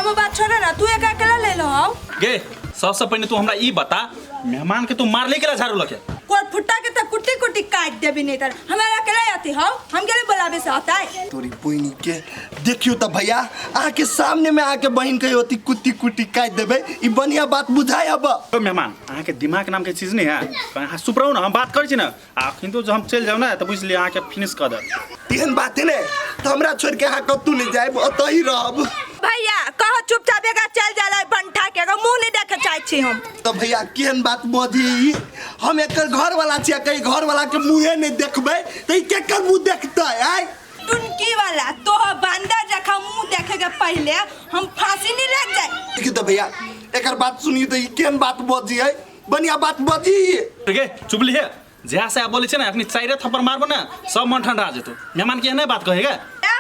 वो बात छोड़ ना, तू एक अकेला ले लो। गे सबसे पहले तू हमरा ई बता, मेहमान के तू मार ले के झाड़ू लगे कोई फुट्टा के तो कुट्टी कुट्टी काट देबी नहीं तर हमारा अकेला आती हो, हम के लिए बुलावे से आता है। तोरी बहनी के देखियो त भैया आके सामने में आके बहन के होती कुट्टी कुट्टी काट देबे, ई बढ़िया बात बुझाय। अब तो मेहमान अहाँ के दिमाग नाम के चीज नहीं है, कहाँ चुप रहो ना, हम बात करै छी ना। आखिर तो जो हम चल जाओ ना तो बुझ लिए अहाँ के फिनिश कर दे। एहन बात ने तो हमरा छोड़ के अहाँ कतू नहीं जाए, ओतही रहब। भैया कहो चुपचाप एका चल जाला पंठा के मुंह नहीं देखे चाहे छी हम। तो भैया केहन बात बोधी, हम एकर घर वाला छियै, कहीं घर वाला के मुंहे नहीं देखबै त ई केकर मुंह देखतै? आय टुनकी वाला तो बंदा जखा मुंह देखे के पहले हम फांसी नहीं लग जाए। देखिए तो भैया एकर बात सुनिए तो ई केहन बात बोधी है, बढ़िया बात बोधी। ठीक है चुप लिए, जहाँ से आप बोले ना अपनी चाइरे थप्पड़ मारबो ना सब मन ठंडा आ जेतो। मेहमान के नहीं बात कहेगा,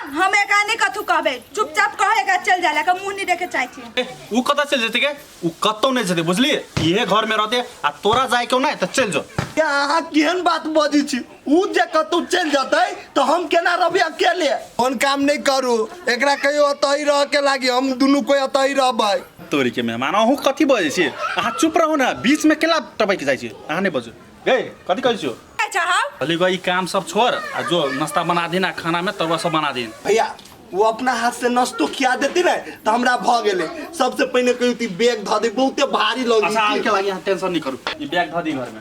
हम एक आने कथु कहबे, चुपचाप कहेगा चल जाला का मुंह नहीं देखे चाहे छी। उ कता चल जेते के, उ कतो नहीं जेते बुझलिए। ये घर में रहते आ तोरा जाए क्यों ना तो चल जो। क्या अहाँ केहन बात बोधी छी? उ जे कतौ चल जाते तो हम केना रहबे अकेले? कोन काम नहीं करू, एकरा कहियो ओतही रह के लागी, हम दुनू कोई ओतही रहबै। तोरी के मेहमान अहू कथी बजे छी? अहाँ चुप रहो ना, बीच में केला टपक जाय छी। अहाँ नहीं बजो गए कथी कहै छियो? अच्छा हां भले गई काम सब छोड़ आ जो नाश्ता बना देना, खाना में तब सब बना देना। भैया वो अपना हाथ से नाश्तो खिया देती ना तो हमरा भ गेले। सबसे पहले कहती बैग ध दे, बहुते भारी लगी। अच्छा आके लागी यहाँ टेंशन नहीं करू, ये बैग ध दी घर में।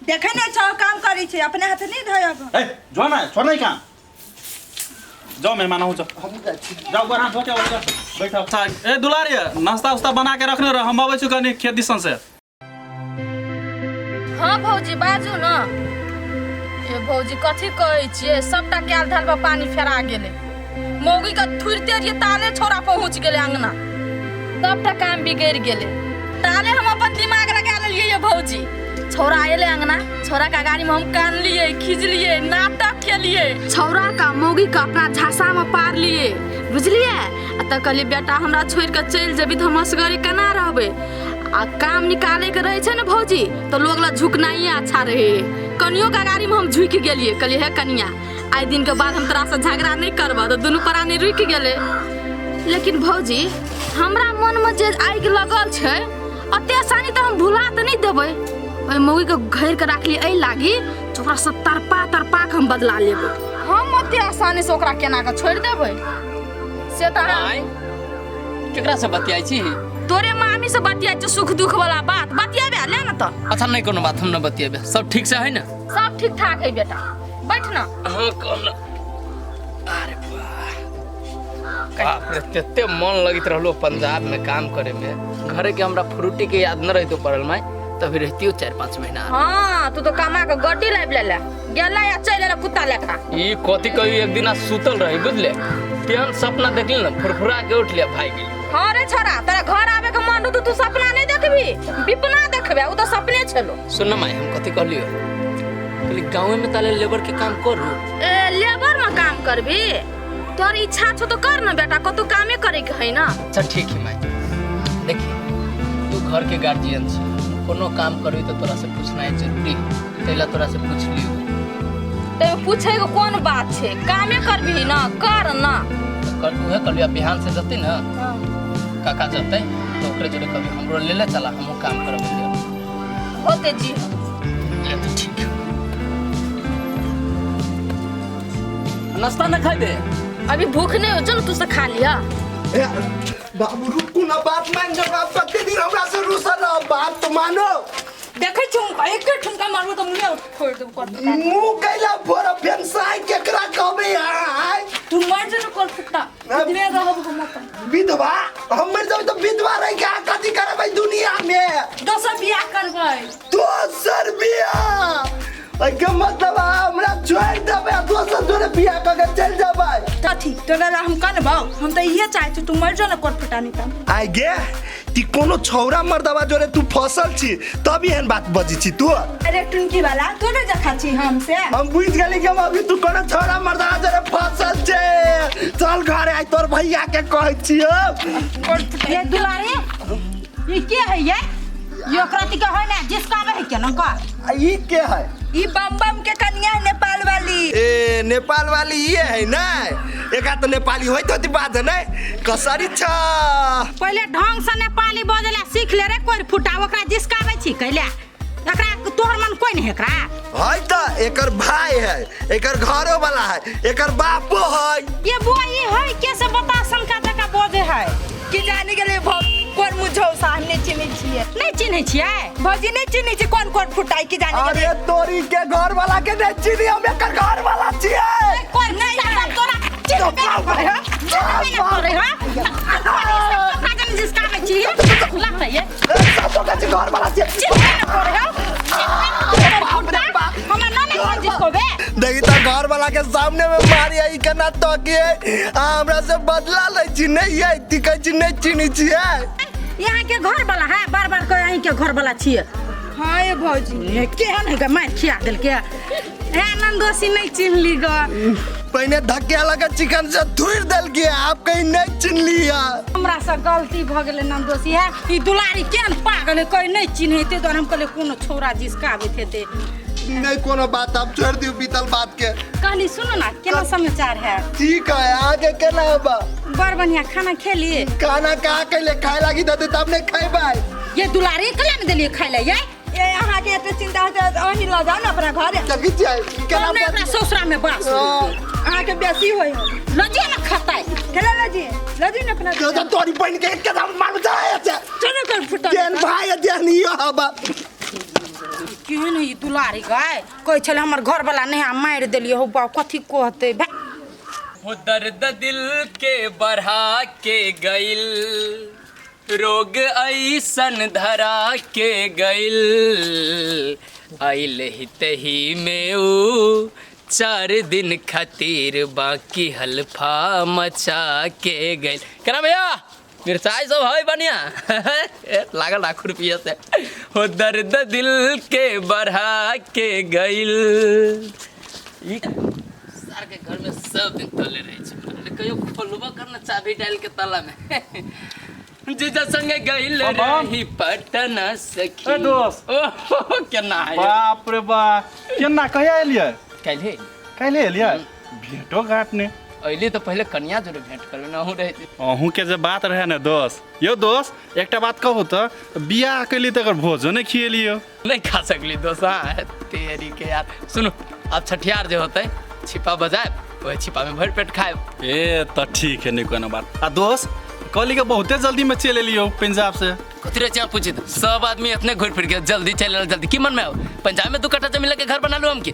देखे ना छौ काम करी छे, अपने हाथ नहीं धयब। ए जो ना छोड़ नहीं काम, जाओ मेहमान हो हम जाइ छी। जाओ घर हाथ धो के बैठो। अच्छा ए दुलारी नाश्ता उस्ता बना के रखने रह, हम आबै छु कनी खेत दिसन से। हाँ भौजी बाजू ना। ए भौजी कथी कहै छियै, सबटा कैल धाल पर पानी फेरा गेलै। मौगी का थुरते रहिए ताले छोरा पहुंच गेलै अंगना, सबटा काम बिगड़ गेलै। ताले हम अपन दिमाग लगा लेलिए ये भौजी। छोरा आएले अंगना, छोरा का गाड़ी में हम कान लिए, खींच लिए, नाटक खेलिए, छोरा का मौगी का अपना झांसा में पार लिए, बुझलिए। आ त कहलिए बेटा हमरा छोड़ के चल जेबी त हम असगरी केना रहबे। आ काम निकाले के रहे छे ना भौजी तो लोग ला झुकना ही अच्छा रहे। कनियो का गाड़ी में हम झुक गेलिए, कहलिए हे कनिया आई दिन के बाद हम तोरा से झगड़ा नहीं करबा, तो दुनू प्राणी रुक गेले। लेकिन भौजी हमरा मन में जे आगि लगल छे अते आसानी तो हम भुला तो नहीं देबे। ओइ मौगी के घेर के राख ली एहि लागी ओकरा से तरपा तरपा के हम बदला लेबे। हम अते आसानी से ओकरा केना के छोड़ देबे से त केकरा से बतियाई छी? तोरे मामी से बतिया छ, सुख दुख वाला बात बतियाबे ले ना। त अच्छा नहीं कोनो बात, हम न बतियाबे, सब ठीक से है ना? सब ठीक ठाक है बेटा, बैठ ना। हां कोन अरे बाप रे, तेते मन लगित रहलो पंजाब में काम करे में। घरे के हमरा फ्रूटी के याद न रहितो पड़ल माई, तभी रहती हो 4-5 महीना। हां तू तो कमा के गड्डी लाइब ले गेला या चले कुत्ता लेखा। ई कथी कही एक दिन सुतल रही बुझले, तेहन सपना देखली ना फुरफुरा के उठ लिया भाई गेली। हां रे छोरा, तेरा घर आवे के मन तो तू सपना नहीं देखबी, विपना देखबे, उ तो सपने छलो। सुन माई हम कथी कहलियो, कहली गांव में ताले लेबर के काम करू। ए लेबर में काम करबी? तोर इच्छा छ तो कर ना बेटा, कतु कामे करे के है ना। अच्छा ठीक है माई, देखी तू घर के गार्जियन छी, कोनो काम करबी तो तोरा से पूछना है जरूरी, तैला तोरा से पूछ लियो। ते पूछे को कौन बात छे, कामे करबी ना, कर ना। कर उहे कलिया बिहान से जते ना काका जते तो ओकरे जोरे कभी हमरो ले ले चला, हमहु काम करब ले होते जी। ले तो ठीक है। नाश्ता न खाई दे? अभी भूख नहीं हो, चल तू से खा लिया। ए बाबू रुकू ना, बात मान जाओ। आप प्रति दिन हमरा से रूसल रहो, बात तो मानो। देखे छुम एक ठुमका मारबो तो मुंह फोड़ देब कर। मुंह कैला फोड़ फेंसाई केकरा कहबे? आय तू मर जे कोल फुट्टा इतने रहब हम अपन विधवा, हम मर जाब तो विधवा रह के कथी करबै दुनिया में? दोसर बियाह करबै। दोसर बियाह के मतलब हमरा छोड़ देबे, दोसर जोरे बियाह करके चल जाबै? कथी तोरा ला हम करबौ? हम तो इहे चाहै छी तू मर जो ना कोल फुट्टा निकल। आइ गे ती कोनो छौरा मर्दवा जोरे तू फसल छी तब एहन बात बजी छी तू? अरे टुनकी वाला तोरे जखा छी हमसे। हम बुझ गेली कि अभी तू कोनो छौरा मर्दवा जोरे फसल छे। चल घरे आई, तोर भैया के कहै छियो। ये दुलारी ये के है ये? यो कृति के है ना जिसका है के ना का? ई के है? ई बम बम के कन्या नेपाल वाली। ए नेपाल वाली ये है ना? एका तो नेपाली होइत होती बात है ना? कसरी छ? पहले पहले ढंग से नेपाली बोलेला सीख ले रे कोई फुटा ओकरा जिसकावे छी कैले एकरा तोहर मन कोई नहीं एकरा है त एकर भाई है एकर घरो वाला है एकर बापो है ये बुआ ये है कैसे बता संका जका बोझे है कि जाने के लिए कोन मुझो सामने चिन्ह छिए नहीं चिन्ह छिए भौजी नहीं चिन्ह छी कोन फुटाई की जाने के अरे तोरी के घर वाला के नहीं चिन्ही हम एकर घर वाला छिए कोई नहीं तोरा चिन्ह करे हो करे हो काजन जिसकावे छी लगता है ये सब का घर वाला छिए चिन्ह करे हो हमार नाम है जिसको बे देखी त घर वाला के सामने में मारी आई केना तकिए हमरा से बदला ले छी नहीं है ती कह छी नहीं चिन्ही छिए यहाँ के घर वाला है बार-बार कोई यहीं के घर वाला छिए हां ये भौजी ये केहन है मार खिया देल के ए नंदोसी नहीं चिन्हली ग पहले धक्के लगा चिकन से थुर देल के आप कहीं नहीं चिन्ह लिया हमरा से गलती भ गेले नंदोसी है ई दुलारी केन पागल कोई नहीं चिन्हते तो हम कहले कोनो छोरा जिसका आवे थे नहीं कोनो बात आप छोड़ दियो बीतल बात के कहली सुनो ना केना समाचार है ठीक है आगे केना बा बड़ बढ़िया खाना खेली खाना का कैले खाए लागी दे तब नहीं खाइबा ये दुलारी कला में देलिए खाइ ले ये यहाँ के तो चिंता है अही ल जाओ ना अपना घर लगी जाए केना हमने अपना ससुरा में बस अहाँ के बेसी होई लजिया ना खताई केला लजी ना अपना तो तोरी बहन के एक कदम मार जाए चलो कर फुटा देन भाई देन यो हबा केहन है दुलारी गाय कोई छले हमर घर वाला नहीं मार देलिए हो बा कथी कहते बा हो दर्द दिल के बढ़ा के गइल रोग ऐसन धरा के गइल आइल ही तही में ऊ 4 दिन खातिर बाकी हल्फा मचा के गइल करा भैया मिर्चाई सब है बढ़िया लागल 1 रुपया से हो दर्द दिल के बढ़ा के गइल सार के घर में सब दिन तले रहे छे कहियो खोलबा करना चाबी डाल के ताला में जीजा संगे गइल रही पटना सखी ए दोस्त केना है बाप रे बा केना कहिया एलियै काल्हे एलियै भेटो घाट ने अइले तो पहले कन्या जोरे भेंट करबे नहु रहे अहूँ के जे बात रहे ने दोस्त यो दोस्त एकटा बात कहू तो बियाह कैली तकर भोजो नहीं खिएलियो नहीं खा सकली दोस्त तेरी के यार सुनो अब छठियार जो होते छिपा बजाए वही छिपा में भर पेट खाए ए तो ठीक है नहीं कोनो बात आ दोस्त कहली के बहुते जल्दी में चले लियो पंजाब से कथी रे पूछी तो सब आदमी अपने घुर फिर के जल्दी चले जल्दी की मन में हो पंजाब में 2 कट्ठा जमीन लेके घर बना लो हम की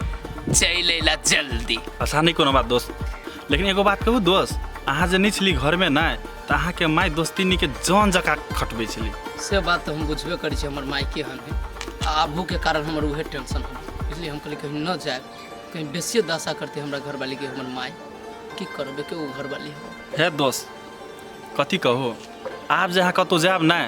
चलेला जल्दी आसान नहीं कोनो बात दोस्त लेकिन एगो बात कहू दोस्त अहाँ जे नहीं छली घर में ना तो अहाँ के माय दोस्ती के जौन जका खटबे छली से बात तो हम बुझबे करी छी हमर माय के हन है आबू के कारण हमर उहे टेंशन हो इसलिए हम कहली कहीं न जाए कहीं बेसी दशा करते हमरा घर वाली के हमर माय की करबे के वो घर वाली है दोस्त कथी कहो आप जहाँ कतौ जाब ना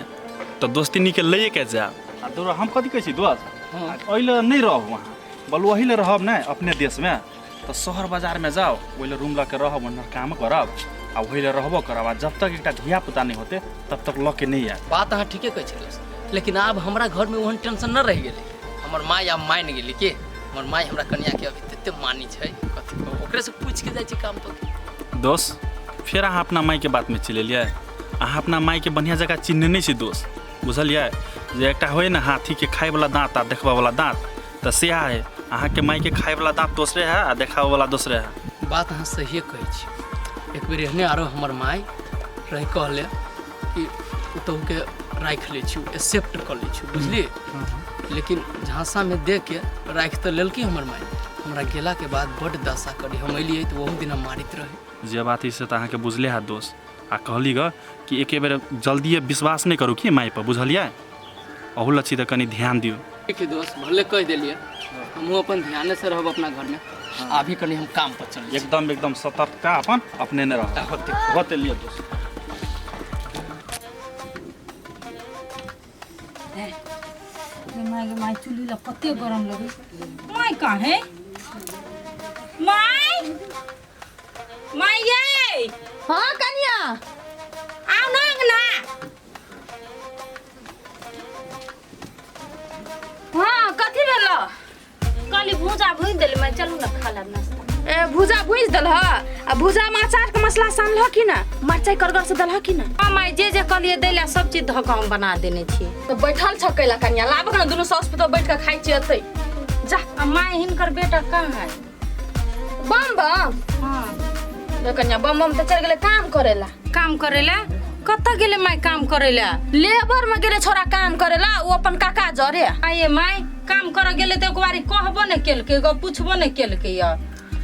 तो दोस्ती के ले के जाब आ दोरो हम कथी कहै छी दोस्त ओइले नहीं रहब वहाँ बोल वही ले रहब ना अपने देश में तो शहर बाजार में जाओ वही रूम ला के रहब वहाँ काम करब आ वही ले रहबो करब आ जब तक एक धिया पुता नहीं होते तब तक ल के नहीं आए बात अहाँ ठीके कहै छी दोस्त लेकिन अब हमरा घर में ओहन टेंशन न रह गेलै हमर माय आब मान गेली के हमर माय हमरा कन्या के अभी तते मानी छै कथी ओकरे से पूछ के जाय छी काम पर दोस्त फिर अहाँ अपना माय के बात में चले लिया अहाँ अपना माय के बढ़िया जगह चिन्ह नहीं छी दोस्त बुझलिए जे एकटा होय ना हाथी के खाए वाला दांत आ देखबा वाला दांत तो से है अहाँ के माय के खाए वाला दांत दूसरे है आ देखावे वाला दूसरे है बात अहाँ सही कहै छी एक बेर एहने आरो हमर माय रह कहले कि तो के राख ले छी एक्सेप्ट कर ले छी बुझलिए लेकिन झांसा में दे के राख तो लेलकी हमर माय हमरा गेला के बाद बड़ दशा करी हम एलिए तो वही दिन मारित रहे जे बात से तो अहाँ के बुझले है दोस्त आ कहली ग कि एक बेर जल्दी विश्वास नहीं करू कि माय पर बुझलिए अहू लच्छी तो कनी ध्यान दियो ठीक है दोस्त भले कह दिलिए हम अपन ध्यान से रहब अपना घर में अभी कनी हम काम पर चल एकदम सतर्कता अपन अपने ने रह होते लिए दोस्त माय चुली ला कते गरम लगे माय कहाँ है माय माय ये हाँ कन्या आओ ना अंगना हाँ कथी भेल काली भूजा भूज देली मैं चलू ना खा ला नाश्ता ए भुजा भुज दल आ भुजा में अचार के मसला सानल कि ना मरचाई करगर से दल कि ना हां माई जे जे कहलिए दैला सब चीज धक हम बना देने छी। तो बैठल छकैला कन्या लाबक ना दुनु सास पुतोह बैठ के खाइ छी अतै जा। आ माई हिनकर बेटा कहां है? बम बम हां रे कन्या बम बम त चल गेले काम करेला। काम करेला कत गेले माई काम करेला? लेबर में गेले छोरा काम करेला वो अपन काका जरे। आये माई काम कर गेले त एक बारी कहबो न केलके ग पूछबो न केलके या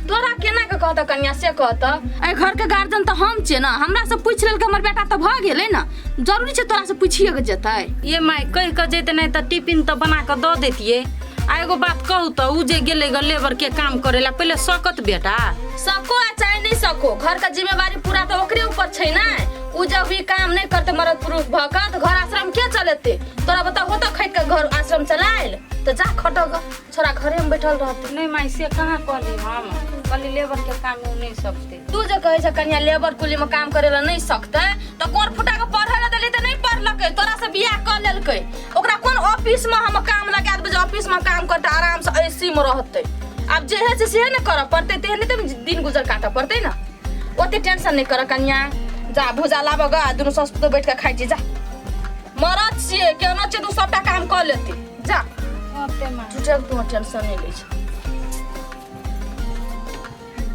तोरा केना के कहता कन्या से कहता ए घर के गार्जियन त हम छे ना हमरा से पूछ लेल के हमर बेटा त भ गेलै ना जरूरी छे तोरा से पूछिए के जतै। ये माई कह के जेते नहीं त टिफिन त बना के द देतिए। आ एगो बात कहू त उ जे गेले ग लेबर के काम करेला पहले सकत बेटा सको आ चाहे नहीं सको घर का जिम्मेवारी पूरा तो ओकरे ऊपर छै ना। उ जब भी काम नहीं करते मरद पुरुष भक तो घर आश्रम के चलेते तोरा बता हो तो खैट के घर आश्रम चलाइल तो जा खटो ग छोरा घरे में बैठल रहते। नहीं माई से कहां कहली हम कहली लेबर के काम उ नहीं सकते। तू जे कहे छ कन्या लेबर कुली में काम करेला नहीं सकते तो कोर फुटा के पढ़े ला देली त नहीं पढ़लकै तोरा से बियाह कर लेलकै ओकरा कोन ऑफिस में हम काम लगा देबे ऑफिस में काम करते आराम से एसी में रहते। अब जे है से न कर पड़ते तेहने तो दिन गुजर काटा पड़ते ना ओते टेंशन नहीं कर कन्या जा भुजा लाब ग दुनु सास पुतोह बैठ के खाइ छी जा। मरद छिए केनो छै तू सबटा काम कर लेती जा ओते माई तुझे तू टेंशन नहीं ले छ।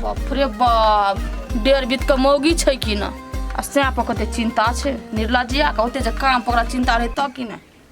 बाप रे बाप डेढ़ बीत के मौगी छै कि ना आ से पकते चिंता छै निर्लजिया कहते जे काम पकड़ा चिंता रहे त कि ना।